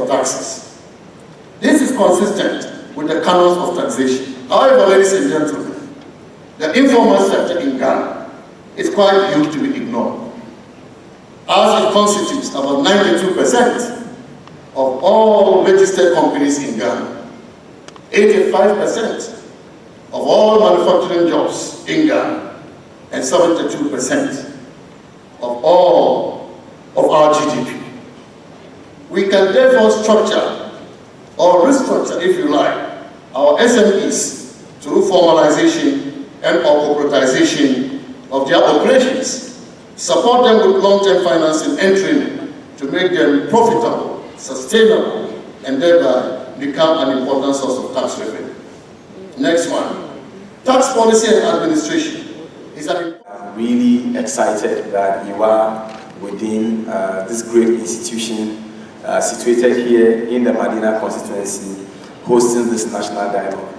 taxes. This is consistent with the canons of taxation. However, ladies and gentlemen, the informal sector in Ghana is quite huge to be ignored, as it constitutes about 92% of all registered companies in Ghana, 85% of all manufacturing jobs in Ghana, and 72% of all of our GDP. We can therefore structure or restructure, if you like, our SMEs through formalization and or corporatization of their operations, support them with long-term financing and training to make them profitable, sustainable, and thereby become an important source of tax revenue. Next one. Tax policy and administration is an... I'm really excited that you are within this great institution situated here in the Medina constituency, hosting this national dialogue.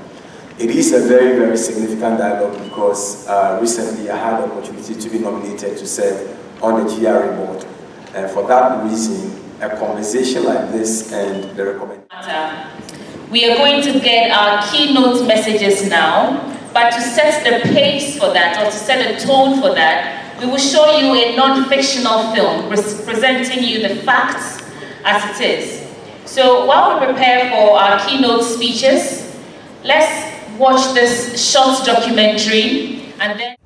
It is a very, very significant dialogue because recently I had the opportunity to be nominated to serve on the GRA board. And for that reason, a conversation like this and the recommendation. We are going to get our keynote messages now, but to set the pace for that, or to set a tone for that, we will show you a non-fictional film presenting you the facts as it is. So while we prepare for our keynote speeches, let's watch this short documentary and then...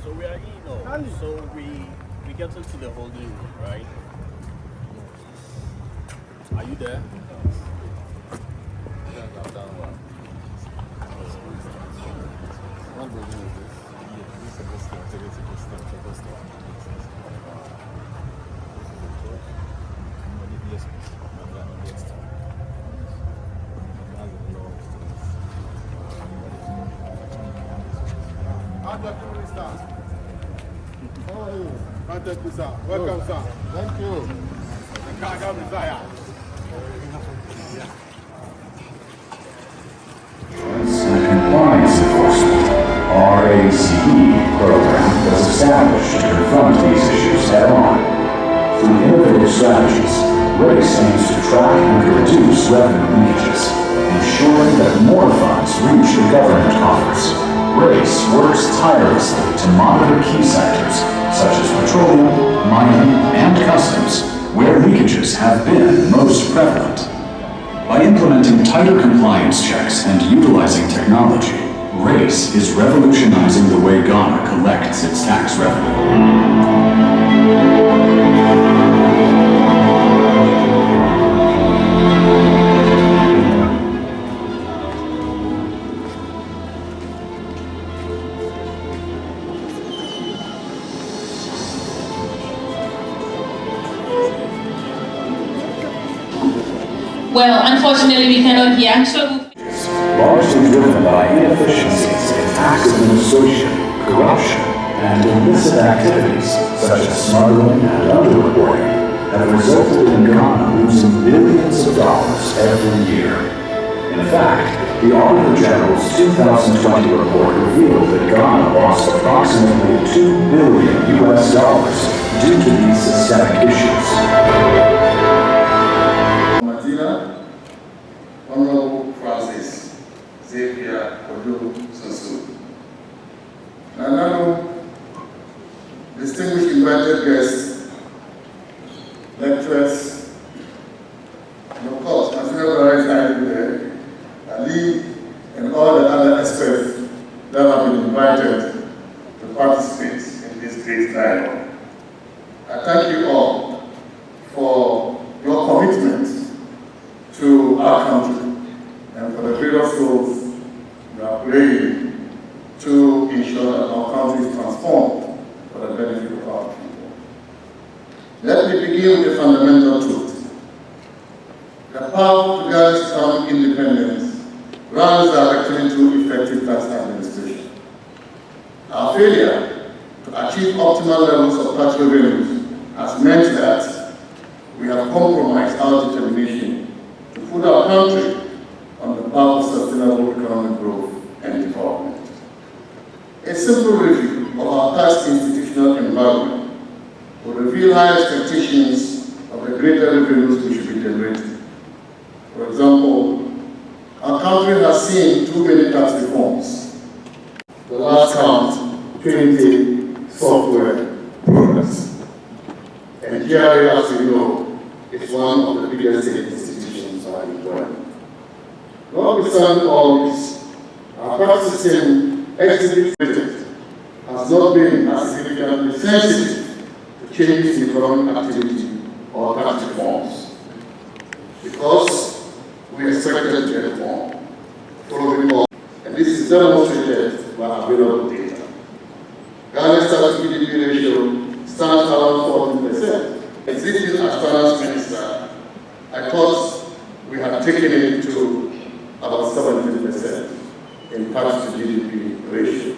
So we are in, so we get into the holding room, right? Are you there? Yes, I've done well. What building is this? This is supposed to take it to the step. This is the church. Yes, yes. How do you start? How are you? Thank you, sir. Welcome, sir. Thank you. And Compliance Enforcement, RACE program was established to confront these issues head-on. Through innovative strategies, RACE aims to track and reduce revenue leakages, ensuring that more funds reach the government coffers. RACE works tirelessly to monitor key sectors such as petroleum, mining, and customs, where leakages have been most prevalent. By implementing tighter compliance checks and utilizing technology, RACE is revolutionizing the way Ghana collects its tax revenue. Well, unfortunately, we cannot hear. Largely driven by inefficiencies in tax administration, corruption, and illicit activities such as smuggling and underreporting have resulted in Ghana losing billions of dollars every year. In fact, the Auditor General's 2020 report revealed that Ghana lost approximately $2 billion due to these systemic issues. Honorable Francis Xavier Sasu. Naana, distinguished invited guests, lecturers, and of course, National Director there, Ali, and all the other experts that have been invited to participate in this great dialogue. I thank you all for your commitment to our country and for the various roles you are playing to ensure that our country is transformed for the benefit of our people. Let me begin with a fundamental truth. The path to Ghana's economic independence runs directly into effective tax administration. Our failure to achieve optimal levels of tax revenues has meant that we have compromised our determination to put our country on the path of sustainable economic growth and development. A simple review of our tax institutional environment reveal high expectations of the greater revenues we should be generating. For example, our country has seen too many tax reforms. The last count, 20 software products. And GRA, as you know, is one of the biggest institutions I enjoy. Notwithstanding all this, our tax system executive has not been as significantly sensitive to changes in economic activity or tax reforms, because we expected to reform following all, and this is demonstrated by available data. Ghana's tax GDP ratio stands around 14%. Existing as finance minister, I thought we had taken it to about 70% in tax to GDP ratio.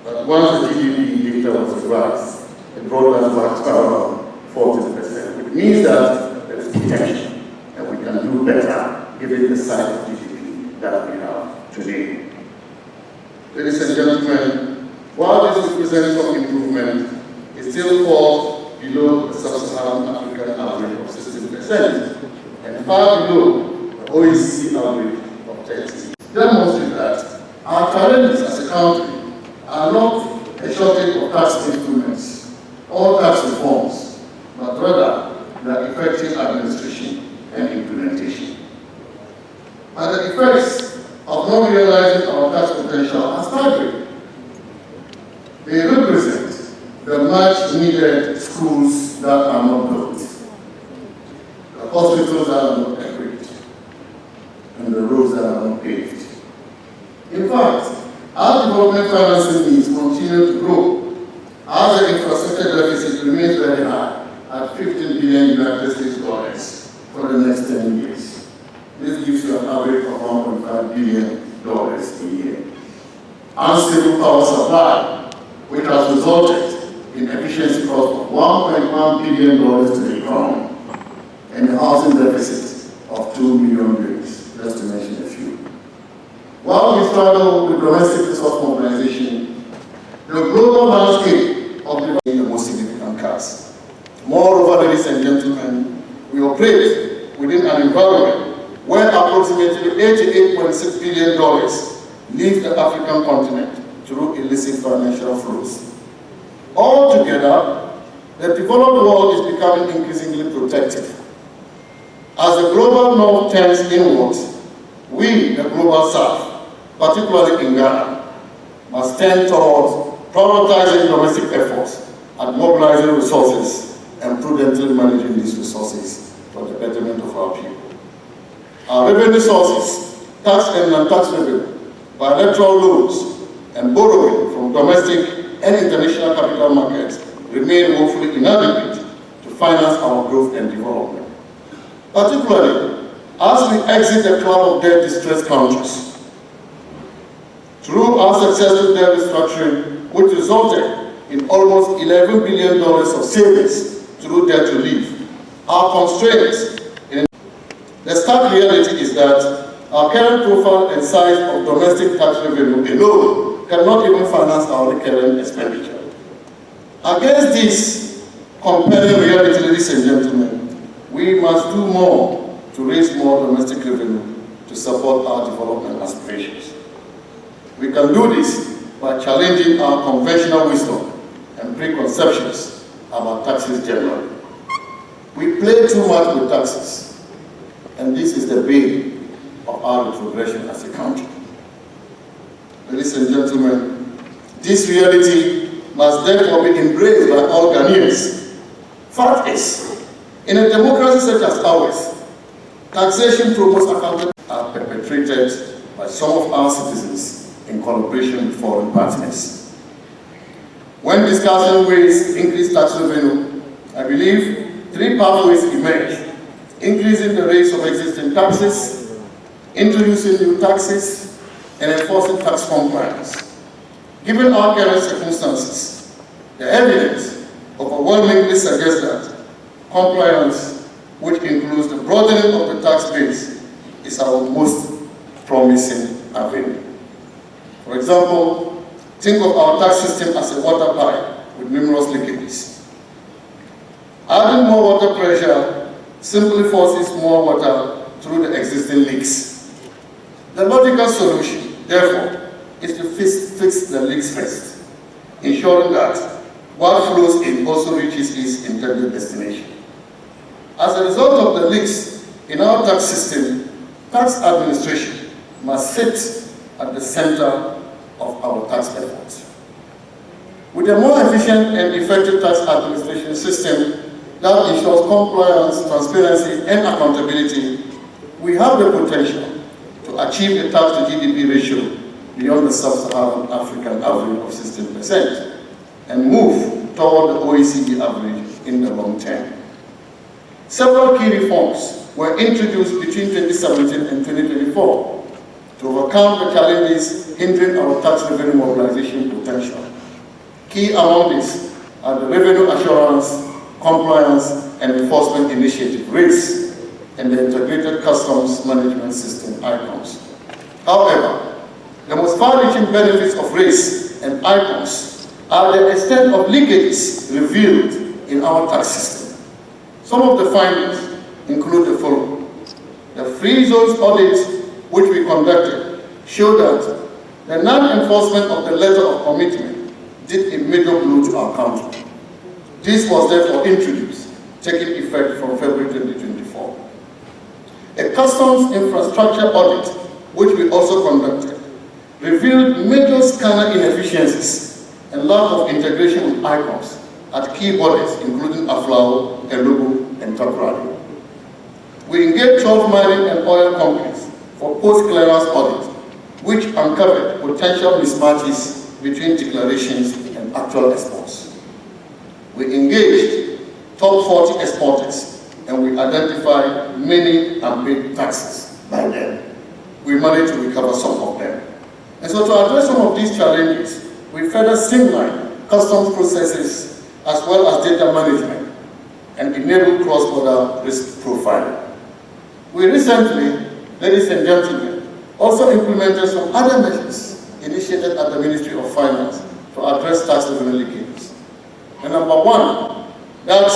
But once the GDP data was revised, it brought us back to around 40%, which means that there is potential and we can do better given the size of GDP that we have today. Ladies and gentlemen, while this represents some improvement, it still falls below the sub-Saharan African average of 16% and far below the OECD average of 30%. Demonstrate that our challenges as a country are not a shortage of tax instruments or tax reforms, but rather their effective administration and implementation. And the effects of not realizing our tax potential are staggering. They represent the much needed schools that are not built, the hospitals that are not equipped, and the roads that are not paved. In fact, our development financing needs continue to grow as the infrastructure deficit remains very high at $15 billion for the next 10 years. This gives you an average of $1.5 billion a year. Unstable power supply, which has resulted in efficiency cost of $1.1 billion to the economy, and a housing deficit of 2 million units, just to mention a few. While we struggle with domestic resource mobilization, the global landscape of the most significant cuts. Moreover, ladies and gentlemen, we operate within an environment where approximately $88.6 billion leave the African continent through illicit financial flows. Altogether, the developed world is becoming increasingly protective. As the global north turns inwards, we, the global south, particularly in Ghana, must tend towards prioritizing domestic efforts and mobilizing resources and prudently managing these resources for the betterment of our people. Our revenue sources, tax and non-tax revenue, bilateral loans, and borrowing from domestic and international capital markets remain woefully inadequate to finance our growth and development. Particularly, as we exit the club of debt-distressed countries, through our successful debt restructuring, which resulted in almost $11 billion of savings through debt relief, our constraints in the stark reality is that our current profile and size of domestic tax revenue alone cannot even finance our recurrent expenditure. Against this compelling reality, ladies and gentlemen, we must do more to raise more domestic revenue to support our development aspirations. We can do this by challenging our conventional wisdom and preconceptions about taxes generally. We play too much with taxes, and this is the bane of our retrogression as a country. Ladies and gentlemen, this reality must therefore be embraced by all Ghanaians. Fact is, in a democracy such as ours, taxation promotes accountability are perpetrated by some of our citizens in collaboration with foreign partners. When discussing ways to increase tax revenue, I believe three pathways emerge: increasing the rates of existing taxes, introducing new taxes, and enforcing tax compliance. Given our current circumstances, the evidence overwhelmingly suggests that compliance, which includes the broadening of the tax base, is our most promising avenue. For example, think of our tax system as a water pipe with numerous leakages. Adding more water pressure simply forces more water through the existing leaks. The logical solution, therefore, is to fix the leaks first, ensuring that what flows in also reaches its intended destination. As a result of the leaks in our tax system, tax administration must sit at the center of our tax efforts. With a more efficient and effective tax administration system that ensures compliance, transparency, and accountability, we have the potential to achieve a tax-to-GDP ratio beyond the sub-Saharan African average of 16% and move toward the OECD average in the long term. Several key reforms were introduced between 2017 and 2024 to overcome the challenges hindering our tax revenue mobilization potential. Key among these are the Revenue Assurance, Compliance, and Enforcement Initiative, RACE, and the Integrated Customs Management System, ICOMS. However, the most far-reaching benefits of RACE and ICOMS are the extent of leakages revealed in our tax system. Some of the findings include the following. The free zones audit, which we conducted, showed that the non-enforcement of the letter of commitment did a major blow to our country. This was therefore introduced, taking effect from February 2024. A customs infrastructure audit, which we also conducted, revealed major scanner inefficiencies and lack of integration with ICOMS at key bodies, including Aflao, Elugu, and Takrady. We engaged 12 mining and oil companies for post-clearance audit, which uncovered potential mismatches between declarations and actual exports. We engaged top 40 exporters, and we identified many unpaid taxes by them. We managed to recover some of them. And so to address some of these challenges, we further streamlined customs processes as well as data management and enabled cross-border risk profiling. We recently, ladies and gentlemen, also implemented some other measures initiated at the Ministry of Finance to address tax revenue leakages. And number one, that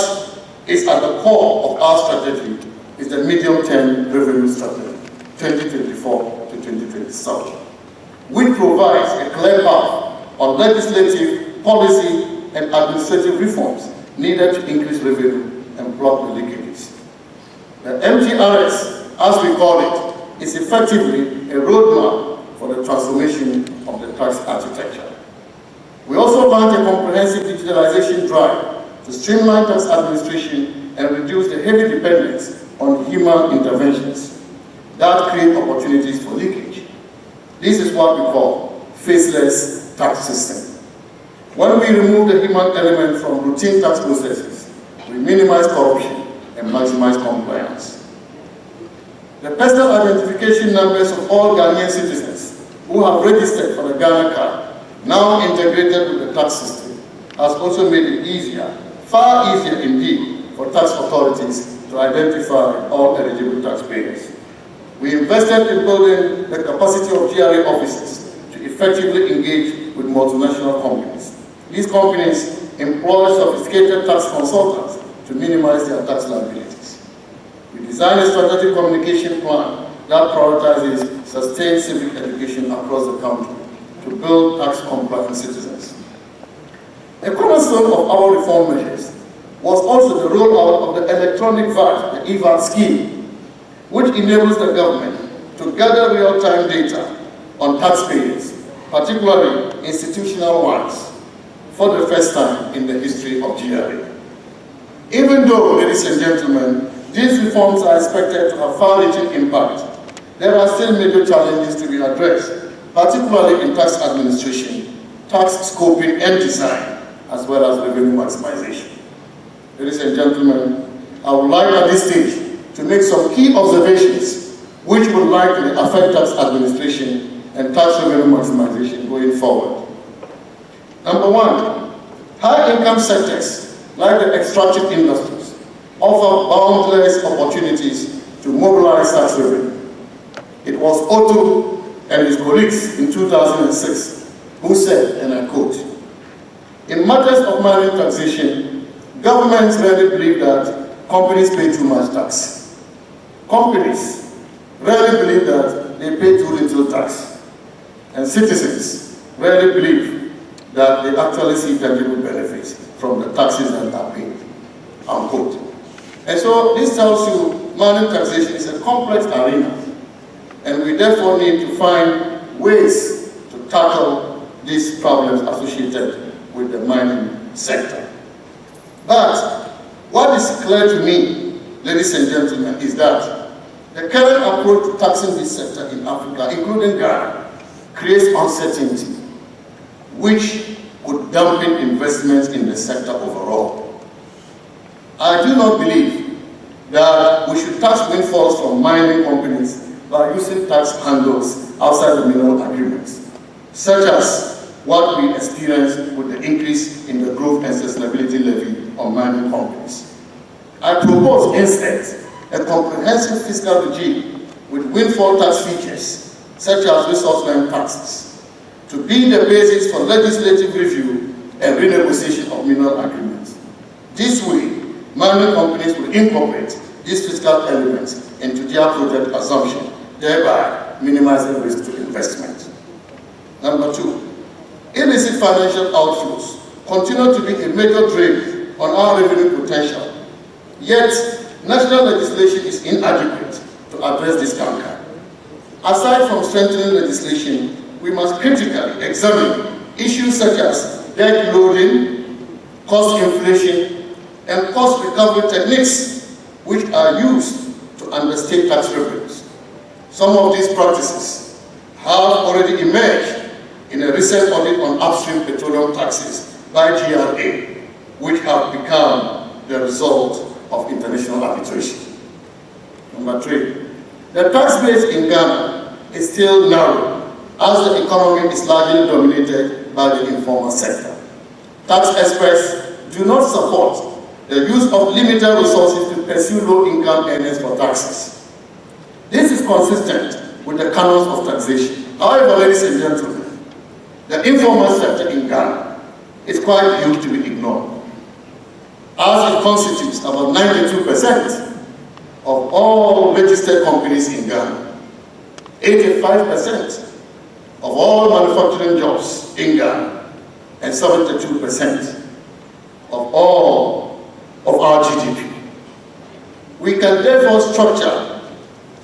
is at the core of our strategy, is the medium-term revenue strategy, 2024 to 2027, which provides a clear path on legislative, policy, and administrative reforms needed to increase revenue and block the leakages. The MTRS, as we call it, is effectively a roadmap for the transformation of the tax architecture. We also launched a comprehensive digitalization drive to streamline tax administration and reduce the heavy dependence on human interventions that create opportunities for leakage. This is what we call faceless tax system. When we remove the human element from routine tax processes, we minimize corruption and maximize compliance. The personal identification numbers of all Ghanaian citizens who have registered for the Ghana card, now integrated with the tax system, has also made it easier, far easier indeed, for tax authorities to identify all eligible taxpayers. We invested in building the capacity of GRA officers to effectively engage with multinational companies. These companies employ sophisticated tax consultants to minimize their tax liabilities. We designed a strategic communication plan that prioritizes sustained civic education across the country to build tax-compliant citizens. A cornerstone of our reform measures was also the rollout of the electronic VAT, the EVAT scheme, which enables the government to gather real-time data on taxpayers, particularly institutional ones, for the first time in the history of GRA. Even though, ladies and gentlemen, these reforms are expected to have far-reaching impact, there are still major challenges to be addressed, particularly in tax administration, tax scoping and design, as well as revenue maximization. Ladies and gentlemen, I would like at this stage to make some key observations which will likely affect tax administration and tax revenue maximization going forward. Number one, high-income sectors like the extractive industries offer boundless opportunities to mobilize tax revenue. It was Otto and his colleagues in 2006 who said, and I quote, "In matters of mining taxation, Governments rarely believe that companies pay too much tax. Companies rarely believe that they pay too little tax. And citizens rarely believe that they actually see tangible benefits from the taxes that are paid, unquote. And so this tells you mining taxation is a complex arena, and we therefore need to find ways to tackle these problems associated with the mining sector. But what is clear to me, ladies and gentlemen, is that the current approach to taxing this sector in Africa, including Ghana, creates uncertainty, which could dampen investments in the sector overall. I do not believe that we should tax windfalls from mining companies by using tax handles outside the mineral agreements, such as what we experienced with the increase in the growth and sustainability levy on mining companies. I propose instead a comprehensive fiscal regime with windfall tax features, such as resource rent taxes, to be the basis for legislative review and renegotiation of mineral agreements. This way, mining companies will incorporate these fiscal elements into their project assumption, thereby minimizing risk to investment. Number two, illicit financial outflows continue to be a major drain on our revenue potential, yet national legislation is inadequate to address this canker. Aside from strengthening legislation, we must critically examine issues such as debt loading, cost inflation, and cost recovery techniques which are used to understate tax revenues. Some of these practices have already emerged in a recent audit on upstream petroleum taxes by GRA, which have become the result of international arbitration. Number three, the tax base in Ghana is still narrow, as the economy is largely dominated by the informal sector. Tax experts do not support the use of limited resources to pursue low-income earners for taxes. This is consistent with the canons of taxation. However, ladies and gentlemen, the informal sector in Ghana is quite huge to be ignored, as it constitutes about 92% of all registered companies in Ghana, 85% of all manufacturing jobs in Ghana, and 72% of all of our GDP. We can therefore structure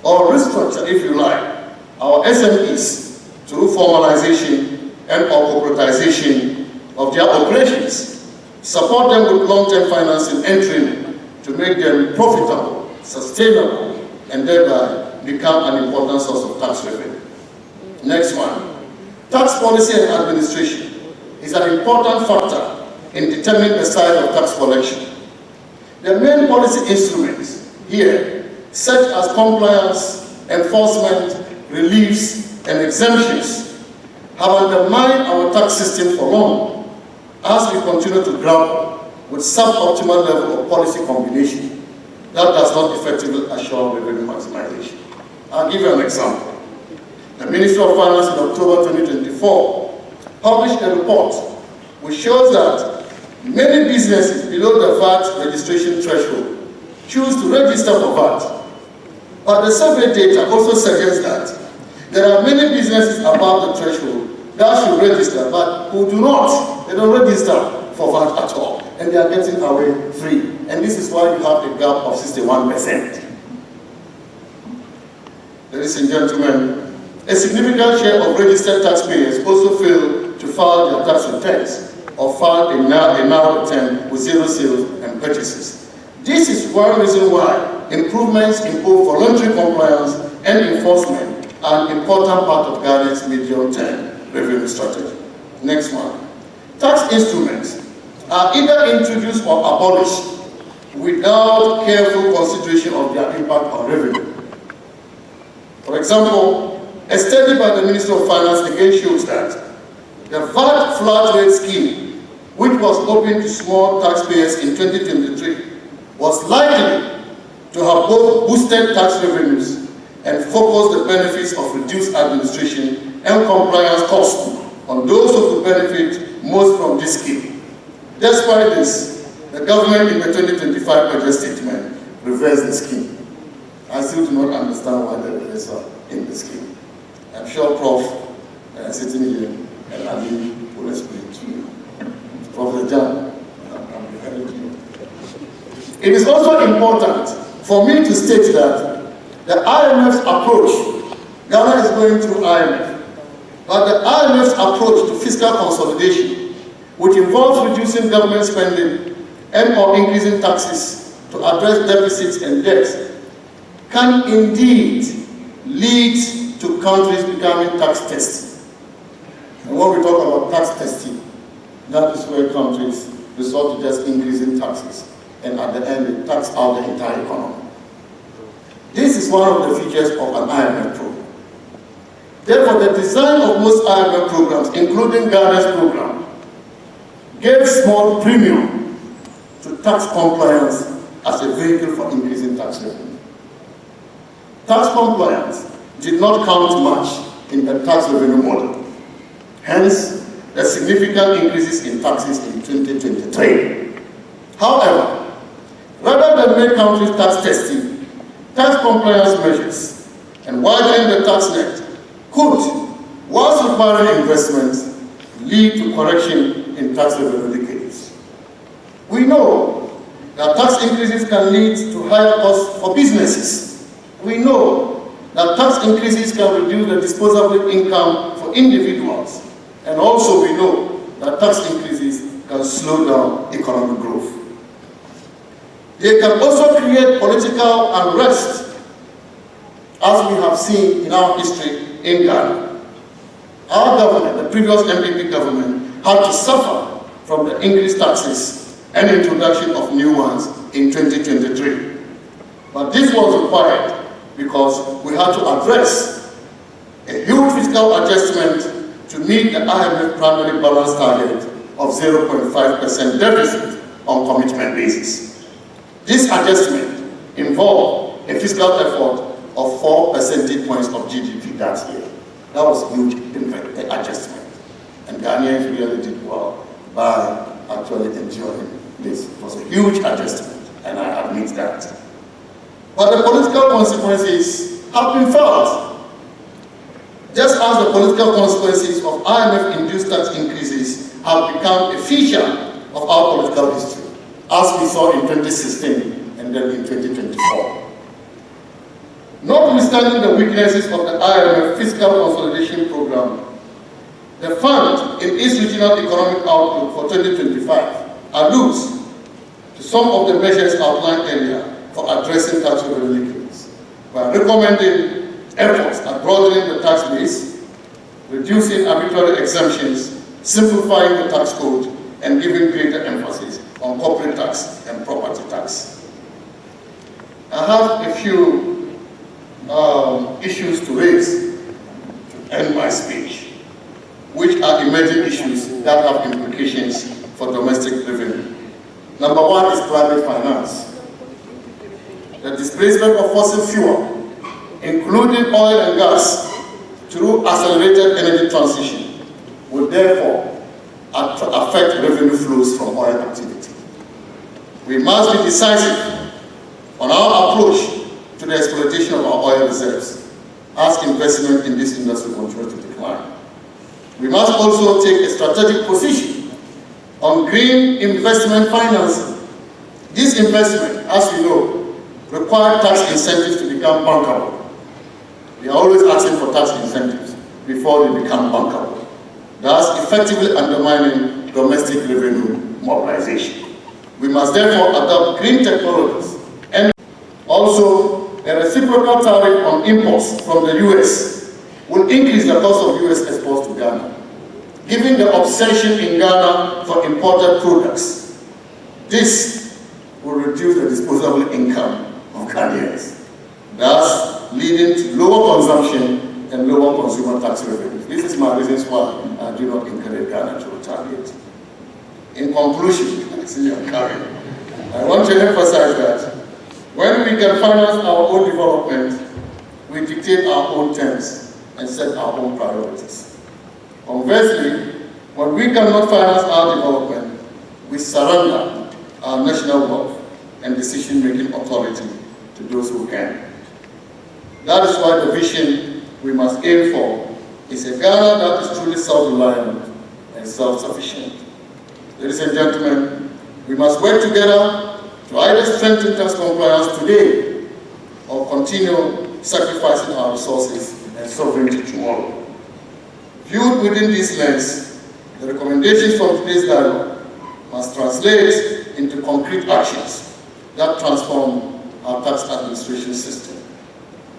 or restructure, if you like, our SMEs through formalization and or corporatization of their operations, support them with long-term financing and training to make them profitable, sustainable, and thereby become an important source of tax revenue. Next one, tax policy and administration is an important factor in determining the size of tax collection. The main policy instruments here, such as compliance, enforcement, reliefs, and exemptions, have undermined our tax system for long, as we continue to grapple with suboptimal level of policy combination that does not effectively assure revenue maximization. I'll give you an example. The Ministry of Finance in October 2024 published a report which shows that many businesses below the VAT registration threshold choose to register for VAT. But the survey data also suggests that there are many businesses above the threshold that should register, but who do not. They don't register for VAT at all, and they are getting away free. And this is why you have a gap of 61%. Ladies and gentlemen, a significant share of registered taxpayers also fail to file their tax returns or file a NAR return with zero sales and purchases. This is one reason why improvements in both voluntary compliance and enforcement are an important part of Ghana's medium-term revenue strategy. Next one. Tax instruments are either introduced or abolished without careful consideration of their impact on revenue. For example, a study by the Ministry of Finance again shows that the VAT flat rate scheme, which was open to small taxpayers in 2023, was likely to have both boosted tax revenues and focused the benefits of reduced administration and compliance costs on those who could benefit most from this scheme. Despite this, The government in the 2025 budget statement reversed the scheme. I still do not understand why the reversal in the scheme. I'm sure Prof. Sitting here and Ali will explain to you. Professor Jan, I'm referring to you. It is also important for me to state that the IMF's approach, Ghana is going through IMF, but the IMF's approach to fiscal consolidation, which involves reducing government spending and or increasing taxes to address deficits and debts, can indeed lead to countries becoming tax testing. And when we talk about tax testing, that is where countries resort to just increasing taxes, and at the end they tax out the entire economy. This is one of the features of an IMF program. Therefore, the design of most IMF programs, including Ghana's program, gave small premium to tax compliance as a vehicle for increasing tax revenue. Tax compliance did not count much in the tax revenue model. Hence, the significant increases in taxes in 2023. However, rather than make countries tax testing, tax compliance measures and widening the tax net could, whilst requiring investments, lead to correction in tax revenue leakages. We know that tax increases can lead to higher costs for businesses. We know that tax increases can reduce the disposable income for individuals. And also we know that tax increases can slow down economic growth. They can also create political unrest, as we have seen in our history in Ghana. Our government, the previous MPP government, had to suffer from the increased taxes and introduction of new ones in 2023. But this was required because we had to address a huge fiscal adjustment to meet the IMF primary balance target of 0.5% deficit on commitment basis. This adjustment involved a fiscal effort of 4 percentage points of GDP that year. That was a huge adjustment. And Ghanaians really did well by actually enjoying this. It was a huge adjustment, and I admit that. But the political consequences have been felt. Just as the political consequences of IMF-induced tax increases have become a feature of our political history, as we saw in 2016 and then in 2024. Notwithstanding the weaknesses of the IMF fiscal consolidation program, the fund in its regional economic outlook for 2025 alludes to some of the measures outlined earlier for addressing tax revenue leakages by recommending efforts at broadening the tax base, reducing arbitrary exemptions, simplifying the tax code, and giving greater emphasis on corporate tax and property tax. I have a few issues to raise to end my speech, which are emerging issues that have implications for domestic revenue. Number one is climate finance. The displacement of fossil fuel, including oil and gas, through accelerated energy transition, will therefore affect revenue flows from oil activity. We must be decisive on our approach to the exploitation of our oil reserves, as investment in this industry continues to decline. We must also take a strategic position on green investment financing. This investment, as we know, requires tax incentives to become bankable. We are always asking for tax incentives before they become bankable, thus effectively undermining domestic revenue mobilization. We must therefore adopt green technologies, and also a reciprocal tariff on imports from the US will increase the cost of US exports to Ghana, given the obsession in Ghana for imported products. This will reduce the disposable income of Ghanaians, thus leading to lower consumption and lower consumer tax revenues. This is my reasons why I do not encourage Ghana to retaliate. In conclusion, I see you are carrying. I want to emphasize that when we can finance our own development, we dictate our own terms and set our own priorities. Conversely, when we cannot finance our development, we surrender our national wealth and decision-making authority to those who can. That is why the vision we must aim for is a Ghana that is truly self-reliant and self-sufficient. Ladies and gentlemen, we must work together to either strengthen tax compliance today or continue sacrificing our resources and sovereignty tomorrow. Viewed within this lens, the recommendations from today's dialogue must translate into concrete actions that transform our tax administration system.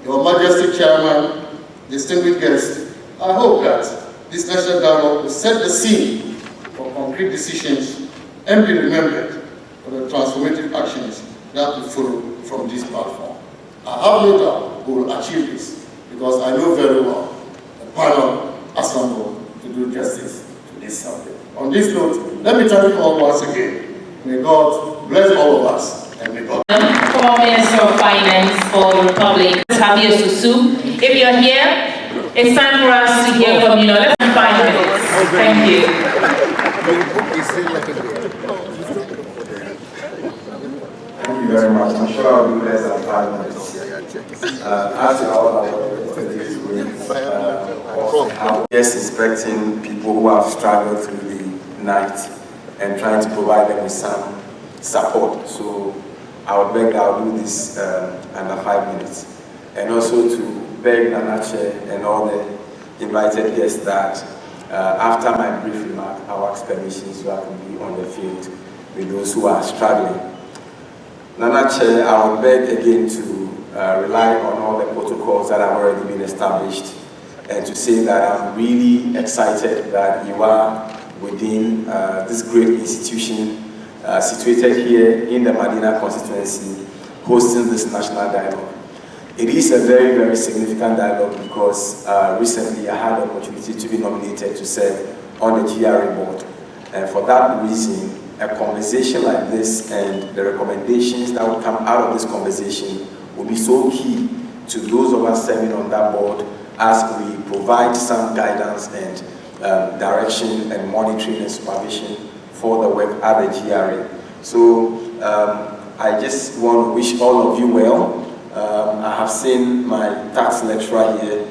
Your Majesty Chairman, distinguished guests, I hope that this national dialogue will set the scene for concrete decisions and be remembered for the transformative actions that will follow from this platform. I have no doubt we will achieve this because I know very well the panel assembled to do justice to this subject. On this note, let me thank you all once again. May God bless all of us and may God. Former Minister of Finance for the Republic, Sasu. If you're here, it's time for us to hear from you. Less than 5 minutes. Thank you. Thank you very much. I'm sure I'll be less than 5 minutes. After all our yesterday's wins, just inspecting people who have struggled through the night and trying to provide them with some support. So I would beg that I'll do this under 5 minutes. And also to beg Naana and all the invited guests that after my brief remark, I'll ask permission so I can be on the field with those who are struggling. Naana, I would beg again to rely on all the protocols that have already been established and to say that I'm really excited that you are within this great institution situated here in the Madina constituency hosting this national dialogue. It is a very, very significant dialogue because recently I had the opportunity to be nominated to serve on the GRA board. And for that reason, a conversation like this and the recommendations that will come out of this conversation will be so key to those of us serving on that board as we provide some guidance and direction and monitoring and supervision for the work at the GRA. So I just want to wish all of you well. I have seen my tax lecturer here,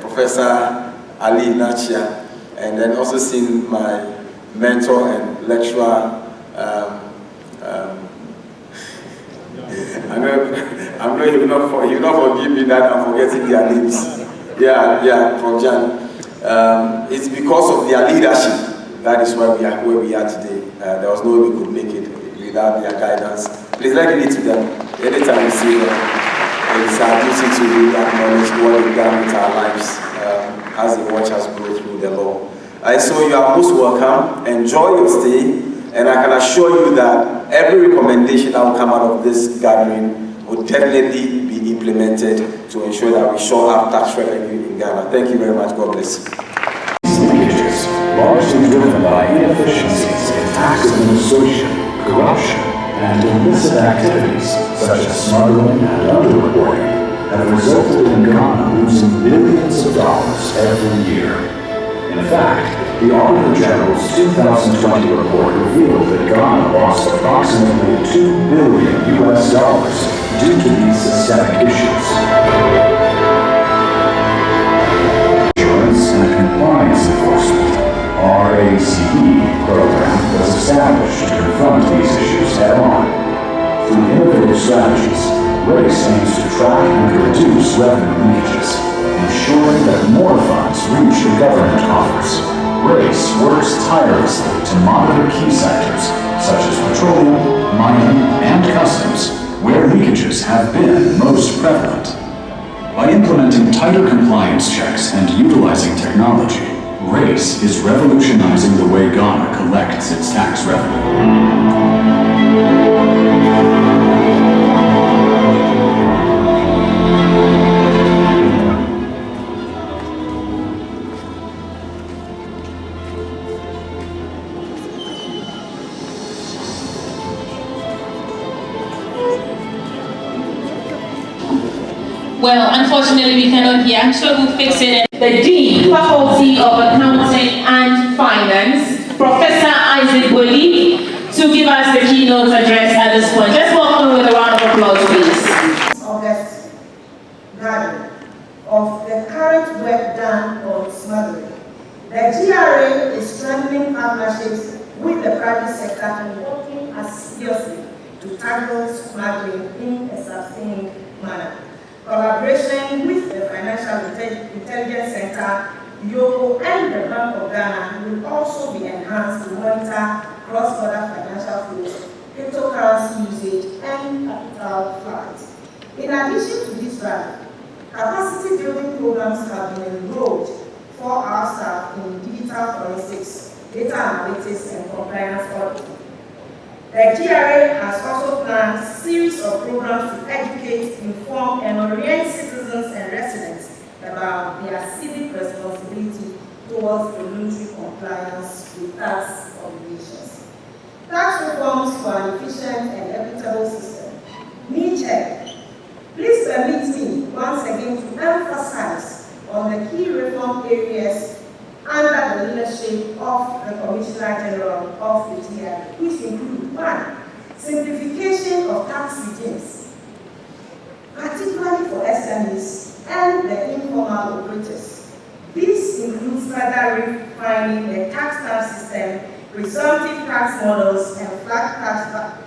Professor Ali Nachia, and then also seen my mentor and lecturer. I'm not even you not forgive me that I'm forgetting their names. Yeah, from Jan. It's because of their leadership. That is why we are where we are today. There was no way we could make it without their guidance. Please let it to them. Anytime we see them, it's our duty to really acknowledge what they've done with our lives as they watch us go through the law. So you are most welcome. Enjoy your stay, and I can assure you that every recommendation that will come out of this gathering will definitely be implemented to ensure that we shore up tax revenue in Ghana. Thank you very much. God bless. These leakages, largely driven by inefficiencies in tax administration, corruption, and illicit activities such as smuggling and underreporting, have resulted in Ghana losing billions of dollars every year. In fact, the Auditor General's 2020 report revealed that Ghana lost approximately $2 billion due to these systemic issues. Insurance and Compliance Enforcement (RACE) program was established to confront these issues head-on. Through innovative strategies, RACE aims to track and reduce revenue leakages, ensuring that more funds reach the government coffers. RACE works tirelessly to monitor key sectors such as petroleum, mining, and customs, where leakages have been most prevalent. By implementing tighter compliance checks and utilizing technology, RACE is revolutionizing the way Ghana collects its tax revenue. Well, unfortunately, we cannot hear. I'm sure we'll fix it. The Dean, Faculty of Accounting and Finance, Professor Bigwigs to give us the keynote address at this point. Let's welcome him with a round of applause, please. August gathering of the current work done on smuggling. The GRA is strengthening partnerships with the private sector and working assiduously to tackle smuggling in a sustained manner. Collaboration with the Financial Intelligence Center, YOCO, and the Bank of Ghana will also be enhanced to monitor cross-border financial flows, cryptocurrency usage, and capital flights. In addition to this value, capacity building programs have been enrolled for our staff in digital forensics, data analytics, and compliance auditing. The GRA has also planned a series of programs to educate, inform, and orient citizens and residents about their civic responsibility towards voluntary compliance with tax obligations. Tax reforms for an efficient and equitable system. Chair, please permit me once again to emphasize on the key reform areas under the leadership of the Commissioner General of the GRA, which include: 1. Simplification of tax regimes, particularly for SMEs and the informal operators. This includes further refining the tax stamp system, presumptive tax models, and flat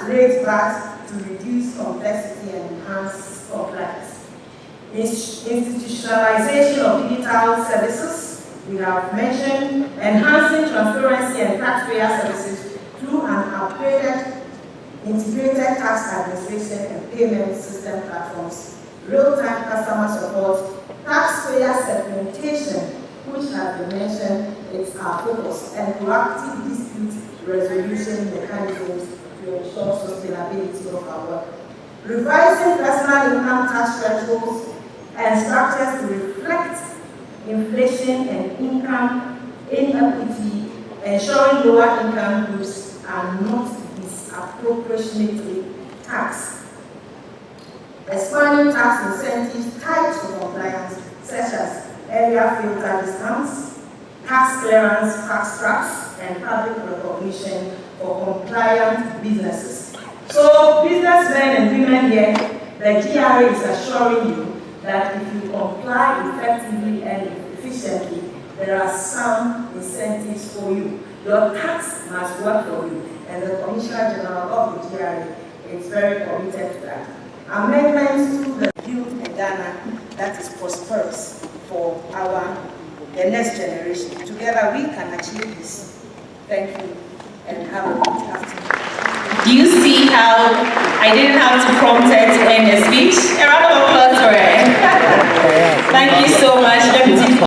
rate VAT to reduce complexity and enhance compliance. Institutionalization of digital services. We have mentioned enhancing transparency and taxpayer services through an upgraded integrated tax administration and payment system platforms, real-time customer support, taxpayer segmentation, which has been mentioned, is our focus, and proactive dispute resolution mechanisms to ensure sustainability of our work. Revising personal income tax thresholds and structures to reflect inflation and income inequity, ensuring lower income groups are not disproportionately taxed. Expanding tax incentives tied to compliance, such as area filter discounts, tax clearance fast tracks, and public recognition for compliant businesses. So, businessmen and women here, the GRA is assuring you that if you comply effectively and efficiently, there are some incentives for you. Your tax must work for you, and the Commissioner General of the GRA is very committed to that. Amendments to the youth in Ghana that is prosperous for the next generation. Together we can achieve this. Thank you, and have a good afternoon. Do you see how I didn't have to prompt her to end the speech? A round